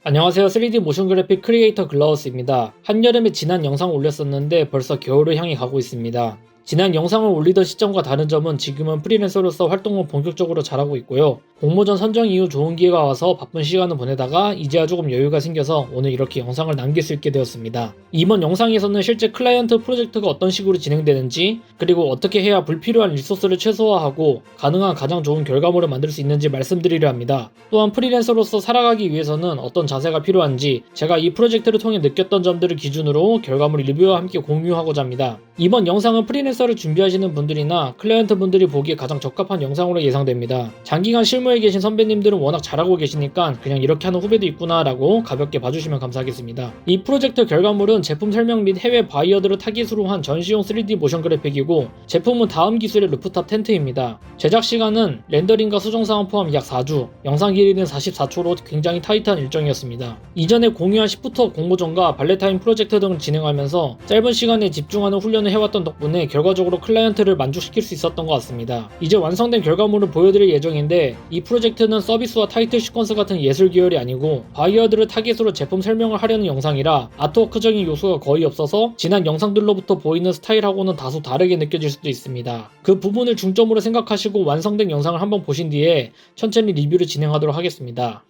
안녕하세요. 3D 모션 그래픽 크리에이터 글라우스입니다. 한여름에 지난 영상을 올렸었는데 벌써 겨울을 향해 가고 있습니다. 지난 영상을 올리던 시점과 다른 점은 지금은 프리랜서로서 활동을 본격적으로 잘하고 있고요. 공모전 선정 이후 좋은 기회가 와서 바쁜 시간을 보내다가 이제야 조금 여유가 생겨서 오늘 이렇게 영상을 남길 수 있게 되었습니다. 이번 영상에서는 실제 클라이언트 프로젝트가 어떤 식으로 진행되는지, 그리고 어떻게 해야 불필요한 리소스를 최소화하고 가능한 가장 좋은 결과물을 만들 수 있는지 말씀드리려 합니다. 또한 프리랜서로서 살아가기 위해서는 어떤 자세가 필요한지 제가 이 프로젝트를 통해 느꼈던 점들을 기준으로 결과물 리뷰와 함께 공유하고자 합니다. 이번 영상은 프리랜서를 준비하시는 분들이나 클라이언트 분들이 보기에 가장 적합한 영상으로 예상됩니다. 장기간 실무에 계신 선배님들은 워낙 잘하고 계시니까 그냥 이렇게 하는 후배도 있구나 라고 가볍게 봐주시면 감사하겠습니다. 이 프로젝트 결과물은 제품 설명 및 해외 바이어들을 타깃으로 한 전시용 3D 모션 그래픽이고, 제품은 다음 기술의 루프탑 텐트입니다. 제작 시간은 렌더링과 수정 사항 포함 약 4주, 영상 길이는 44초로 굉장히 타이트한 일정이었습니다. 이전에 공유한 시프트업 공모전과 발레타임 프로젝트 등을 진행하면서 짧은 시간에 집중하는 훈련을 해왔던 덕분에 결과적으로 클라이언트를 만족시킬 수 있었던 것 같습니다. 이제 완성된 결과물을 보여드릴 예정인데, 이 프로젝트는 서비스와 타이틀 시퀀스 같은 예술 계열이 아니고 바이어들을 타깃으로 제품 설명을 하려는 영상이라 아트워크적인 요소가 거의 없어서 지난 영상들로부터 보이는 스타일하고는 다소 다르게 느껴질 수도 있습니다. 그 부분을 중점으로 생각하시고 완성된 영상을 한번 보신 뒤에 천천히 리뷰를 진행하도록 하겠습니다.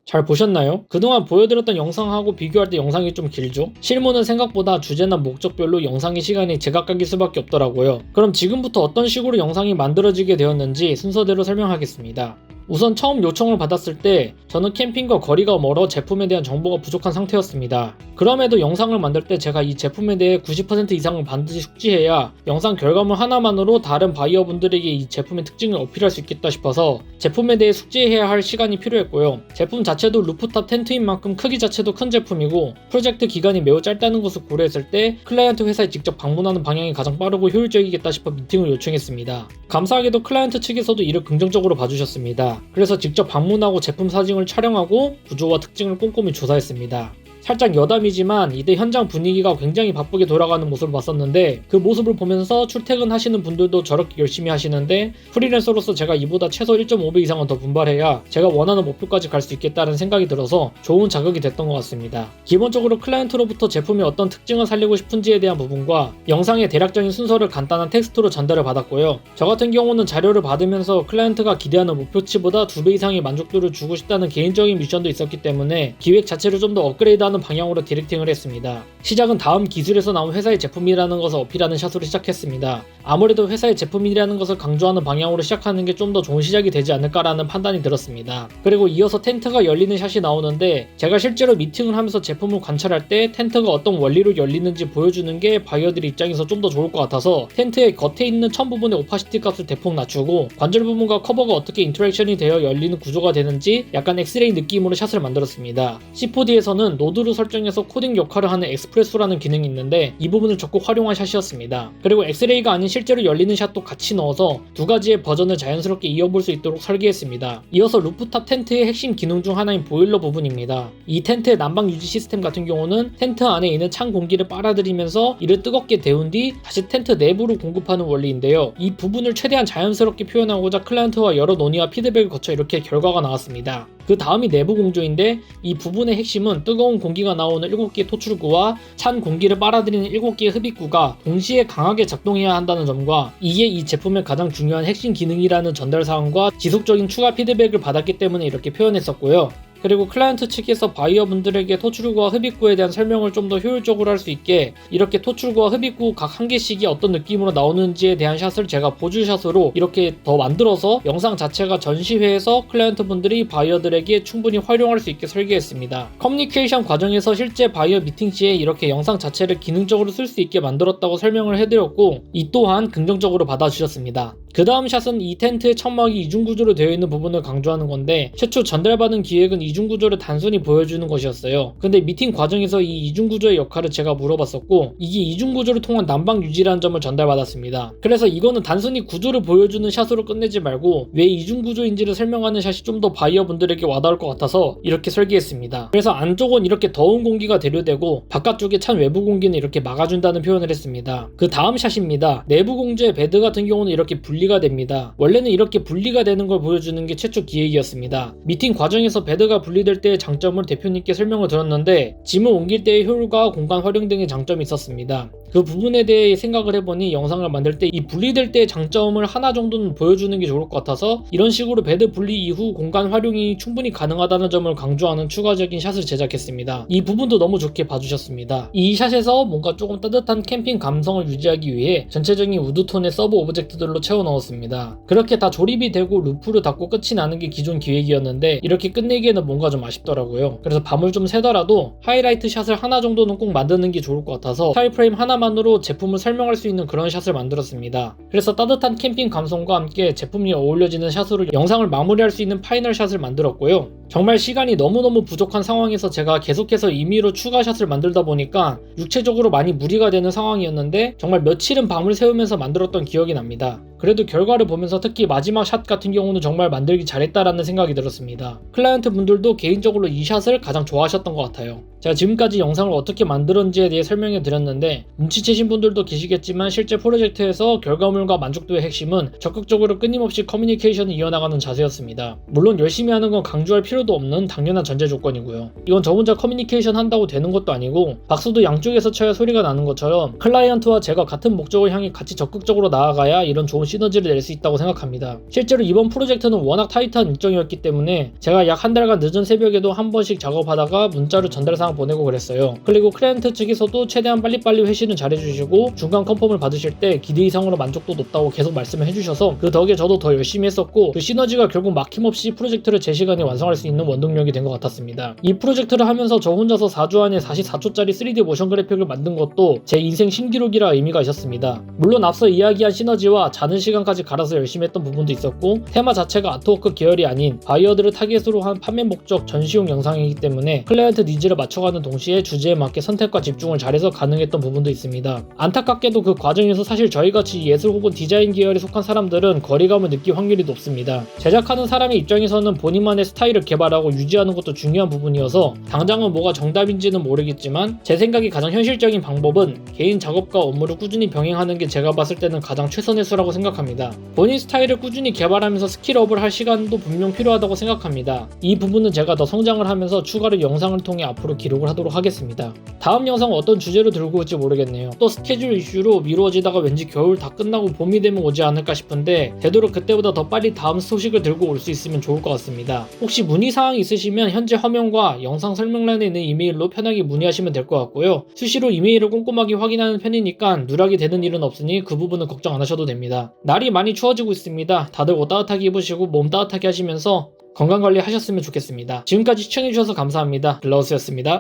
잘 보셨나요? 그동안 보여드렸던 영상하고 비교할 때 영상이 좀 길죠? 실무는 생각보다 주제나 목적별로 영상의 시간이 제각각일 수밖에 없더라고요. 그럼 지금부터 어떤 식으로 영상이 만들어지게 되었는지 순서대로 설명하겠습니다. 우선 처음 요청을 받았을 때 저는 캠핑과 거리가 멀어 제품에 대한 정보가 부족한 상태였습니다. 그럼에도 영상을 만들 때 제가 이 제품에 대해 90% 이상을 반드시 숙지해야 영상 결과물 하나만으로 다른 바이어분들에게 이 제품의 특징을 어필할 수 있겠다 싶어서 제품에 대해 숙지해야 할 시간이 필요했고요. 제품 자체도 루프탑 텐트인 만큼 크기 자체도 큰 제품이고, 프로젝트 기간이 매우 짧다는 것을 고려했을 때 클라이언트 회사에 직접 방문하는 방향이 가장 빠르고 효율적이겠다 싶어 미팅을 요청했습니다. 감사하게도 클라이언트 측에서도 이를 긍정적으로 봐주셨습니다. 그래서 직접 방문하고 제품 사진을 촬영하고 구조와 특징을 꼼꼼히 조사했습니다. 살짝 여담이지만 이때 현장 분위기가 굉장히 바쁘게 돌아가는 모습을 봤었는데, 그 모습을 보면서 출퇴근하시는 분들도 저렇게 열심히 하시는데 프리랜서로서 제가 이보다 최소 1.5배 이상은 더 분발해야 제가 원하는 목표까지 갈 수 있겠다는 생각이 들어서 좋은 자극이 됐던 것 같습니다. 기본적으로 클라이언트로부터 제품의 어떤 특징을 살리고 싶은지에 대한 부분과 영상의 대략적인 순서를 간단한 텍스트로 전달을 받았고요. 저 같은 경우는 자료를 받으면서 클라이언트가 기대하는 목표치보다 2배 이상의 만족도를 주고 싶다는 개인적인 미션도 있었기 때문에 기획 자체를 좀 더 업그레이드하는 방향으로 디렉팅을 했습니다. 시작은 다음 기술에서 나온 회사의 제품이라는 것을 어필하는 샷으로 시작했습니다. 아무래도 회사의 제품이라는 것을 강조하는 방향으로 시작하는 게 좀 더 좋은 시작이 되지 않을까라는 판단이 들었습니다. 그리고 이어서 텐트가 열리는 샷이 나오는데, 제가 실제로 미팅을 하면서 제품을 관찰할 때 텐트가 어떤 원리로 열리는지 보여주는 게 바이어들 입장에서 좀 더 좋을 것 같아서 텐트의 겉에 있는 천 부분의 오파시티 값을 대폭 낮추고 관절 부분과 커버가 어떻게 인터랙션이 되어 열리는 구조가 되는지 약간 엑스레이 느낌으로 샷을 만들었습니다. C4D에서는 노드를 설정해서 코딩 역할을 하는 엑스프레소라는 기능이 있는데 이 부분을 적극 활용한 샷이었습니다. 그리고 엑스레이가 아닌 실제로 열리는 샷도 같이 넣어서 두 가지의 버전을 자연스럽게 이어볼 수 있도록 설계했습니다. 이어서 루프탑 텐트의 핵심 기능 중 하나인 보일러 부분입니다. 이 텐트의 난방 유지 시스템 같은 경우는 텐트 안에 있는 찬 공기를 빨아들이면서 이를 뜨겁게 데운 뒤 다시 텐트 내부로 공급하는 원리인데요. 이 부분을 최대한 자연스럽게 표현하고자 클라이언트와 여러 논의와 피드백을 거쳐 이렇게 결과가 나왔습니다. 그 다음이 내부 공조인데, 이 부분의 핵심은 뜨거운 공기가 나오는 7개의 토출구와 찬 공기를 빨아들이는 7개의 흡입구가 동시에 강하게 작동해야 한다는 점과, 이게 이 제품의 가장 중요한 핵심 기능이라는 전달사항과 지속적인 추가 피드백을 받았기 때문에 이렇게 표현했었고요. 그리고 클라이언트 측에서 바이어분들에게 토출구와 흡입구에 대한 설명을 좀 더 효율적으로 할 수 있게 이렇게 토출구와 흡입구 각 한 개씩이 어떤 느낌으로 나오는지에 대한 샷을 제가 보조샷으로 이렇게 더 만들어서 영상 자체가 전시회에서 클라이언트 분들이 바이어들에게 충분히 활용할 수 있게 설계했습니다. 커뮤니케이션 과정에서 실제 바이어 미팅 시에 이렇게 영상 자체를 기능적으로 쓸 수 있게 만들었다고 설명을 해드렸고, 이 또한 긍정적으로 받아주셨습니다. 그 다음 샷은 이 텐트의 천막이 이중구조로 되어 있는 부분을 강조하는 건데, 최초 전달받은 기획은 이중구조를 단순히 보여주는 것이었어요. 근데 미팅 과정에서 이 이중구조의 역할을 제가 물어봤었고, 이게 이중구조를 통한 난방 유지라는 점을 전달받았습니다. 그래서 이거는 단순히 구조를 보여주는 샷으로 끝내지 말고 왜 이중구조인지를 설명하는 샷이 좀 더 바이어 분들에게 와닿을 것 같아서 이렇게 설계했습니다. 그래서 안쪽은 이렇게 더운 공기가 대류되고 바깥쪽에 찬 외부 공기는 이렇게 막아준다는 표현을 했습니다. 그 다음 샷입니다. 내부 공조의 베드 같은 경우는 이렇게 분리가 됩니다. 원래는 이렇게 분리가 되는 걸 보여주는 게 최초 기획이었습니다. 미팅 과정에서 베드가 분리될 때의 장점을 대표님께 설명을 들었는데, 짐을 옮길 때의 효율과 공간 활용 등의 장점이 있었습니다. 그 부분에 대해 생각을 해보니 영상을 만들 때 이 분리될 때의 장점을 하나 정도는 보여주는 게 좋을 것 같아서 이런 식으로 베드 분리 이후 공간 활용이 충분히 가능하다는 점을 강조하는 추가적인 샷을 제작했습니다. 이 부분도 너무 좋게 봐주셨습니다. 이 샷에서 뭔가 조금 따뜻한 캠핑 감성을 유지하기 위해 전체적인 우드톤의 서브 오브젝트들로 채워 넣었습니다. 그렇게 다 조립이 되고 루프를 닫고 끝이 나는 게 기존 기획이었는데 이렇게 끝내기에는 뭔가 좀 아쉽더라고요. 그래서 밤을 좀 새더라도 하이라이트 샷을 하나 정도는 꼭 만드는 게 좋을 것 같아서 스타일 프레임 하나만으로 제품을 설명할 수 있는 그런 샷을 만들었습니다. 그래서 따뜻한 캠핑 감성과 함께 제품이 어울려지는 샷으로 영상을 마무리할 수 있는 파이널 샷을 만들었고요. 정말 시간이 너무너무 부족한 상황에서 제가 계속해서 임의로 추가 샷을 만들다 보니까 육체적으로 많이 무리가 되는 상황이었는데 정말 며칠은 밤을 새우면서 만들었던 기억이 납니다. 그래도 결과를 보면서 특히 마지막 샷 같은 경우는 정말 만들기 잘했다라는 생각이 들었습니다. 클라이언트 분들도 개인적으로 이 샷을 가장 좋아하셨던 것 같아요. 제가 지금까지 영상을 어떻게 만들었는지에 대해 설명해 드렸는데 눈치채신 분들도 계시겠지만 실제 프로젝트에서 결과물과 만족도의 핵심은 적극적으로 끊임없이 커뮤니케이션을 이어나가는 자세였습니다. 물론 열심히 하는 건 강조할 필요도 없는 당연한 전제 조건이고요. 이건 저 혼자 커뮤니케이션 한다고 되는 것도 아니고 박수도 양쪽에서 쳐야 소리가 나는 것처럼 클라이언트와 제가 같은 목적을 향해 같이 적극적으로 나아가야 이런 좋은 시너지를 낼 수 있다고 생각합니다. 실제로 이번 프로젝트는 워낙 타이트한 일정이었기 때문에 제가 약 한 달간 늦은 새벽에도 한 번씩 작업하다가 문자로 전달사항 보내고 그랬어요. 그리고 클라이언트 측에서도 최대한 빨리빨리 회신을 잘해주시고 중간 컨펌을 받으실 때 기대 이상으로 만족도 높다고 계속 말씀을 해주셔서 그 덕에 저도 더 열심히 했었고 그 시너지가 결국 막힘없이 프로젝트를 제 시간에 완성할 수 있는 원동력이 된 것 같았습니다. 이 프로젝트를 하면서 저 혼자서 4주 안에 44초짜리 3D 모션 그래픽을 만든 것도 제 인생 신기록이라 의미가 있었습니다. 물론 앞서 이야기한 시너지와 자는 시간까지 갈아서 열심히 했던 부분도 있었고 테마 자체가 아트워크 계열이 아닌 바이어들을 타겟으로 한 판매 목적 전시용 영상이기 때문에 클라이언트 니즈를 맞춰가는 동시에 주제에 맞게 선택과 집중을 잘해서 가능했던 부분도 있습니다. 안타깝게도 그 과정에서 사실 저희같이 예술 혹은 디자인 계열에 속한 사람들은 거리감을 느낄 확률이 높습니다. 제작하는 사람의 입장에서는 본인만의 스타일을 개발하고 유지하는 것도 중요한 부분이어서 당장은 뭐가 정답인지는 모르겠지만 제 생각이 가장 현실적인 방법은 개인 작업과 업무를 꾸준히 병행하는 게 제가 봤을 때는 가장 최선의 수라고 생각합니다. 본인 스타일을 꾸준히 개발하면서 스킬업을 할 시간도 분명 필요하다고 생각합니다. 이 부분은 제가 더 성장을 하면서 추가로 영상을 통해 앞으로 기록을 하도록 하겠습니다. 다음 영상은 어떤 주제로 들고 올지 모르겠네요. 또 스케줄 이슈로 미루어지다가 왠지 겨울 다 끝나고 봄이 되면 오지 않을까 싶은데 되도록 그때보다 더 빨리 다음 소식을 들고 올 수 있으면 좋을 것 같습니다. 혹시 문의사항이 있으시면 현재 화면과 영상 설명란에 있는 이메일로 편하게 문의하시면 될 것 같고요. 수시로 이메일을 꼼꼼하게 확인하는 편이니까 누락이 되는 일은 없으니 그 부분은 걱정 안 하셔도 됩니다. 날이 많이 추워지고 있습니다. 다들 옷 따뜻하게 입으시고 몸 따뜻하게 하시면서 건강관리 하셨으면 좋겠습니다. 지금까지 시청해주셔서 감사합니다. 블라우스였습니다.